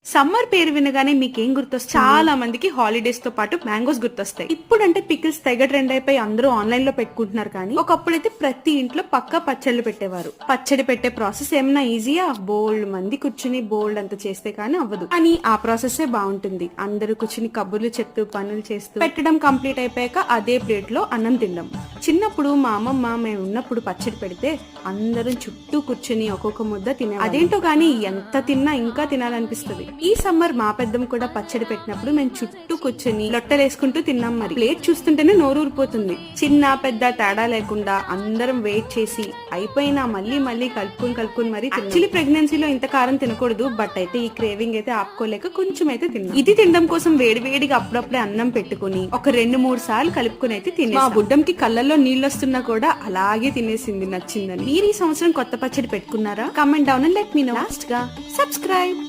Summer పేరు వినగానే మీకేం గుర్తొస్తుంది? చాలా మందికి హాలిడేస్ తో పాటు మ్యాంగోస్ గుర్తొస్తాయి. ఇప్పుడంటే పికిల్స్ తెగ ట్రెండ్ అయిపోయి అందరూ ఆన్లైన్ లో పెట్టుకుంటున్నారు. కానీ ఒకప్పుడైతే ప్రతి ఇంట్లో పక్కా పచ్చళ్ళు పెట్టేవారు. పచ్చడి పెట్టే ప్రాసెస్ ఏమన్నా ఈజీయా? బోల్డ్ మంది కూర్చుని బోల్డ్ అంత చేస్తే కానీ అవ్వదు. కానీ ఆ ప్రాసెస్ బాగుంటుంది. అందరూ కూర్చుని కబుర్లు చెప్తూ పనులు చేస్తూ పెట్టడం కంప్లీట్ అయిపోయాక అదే ప్లేట్ లో అన్నం తినడం. చిన్నప్పుడు మా అమ్మమ్మ మేము ఉన్నప్పుడు పచ్చడి పెడితే అందరం చుట్టూ కూర్చుని ఒక్కొక్క ముద్ద తినే. అదేంటో గానీ ఎంత తిన్నా ఇంకా తినాలనిపిస్తుంది. ఈ సమ్మర్ మా పెద్దమ్మ కూడా పచ్చడి పెట్టినప్పుడు మేము చుట్టూ కూర్చొని లొట్టలేసుకుంటూ తిన్నాం. మరి ప్లేట్ చూస్తుంటేనే నోరూరిపోతుంది. చిన్న పెద్ద తేడా లేకుండా అందరం వెయిట్ చేసి అయిపోయినా మళ్ళీ మళ్ళీ కలుపుకుని మరి యాక్చువల్లీ ప్రెగ్నెన్సీలో ఇంత కారం తినకూడదు. బట్ అయితే ఈ క్రేవింగ్ అయితే ఆపుకోలేక కొంచెం అయితే తిన్నాం. ఇది తినడం కోసం వేడివేడిగా అప్పుడప్పుడే అన్నం పెట్టుకుని ఒక 2-3 సార్లు కలుపుకుని అయితే తినే. మా బుడ్డంకి కళ్ళల్లో నీళ్ళు వస్తున్నా కూడా అలాగే తినేసింది, నచ్చిందని. మీరు ఈ సంవత్సరం కొత్త పచ్చడి పెట్టుకున్నారా? Comment down and let me know. Last గా సబ్స్క్రైబ్.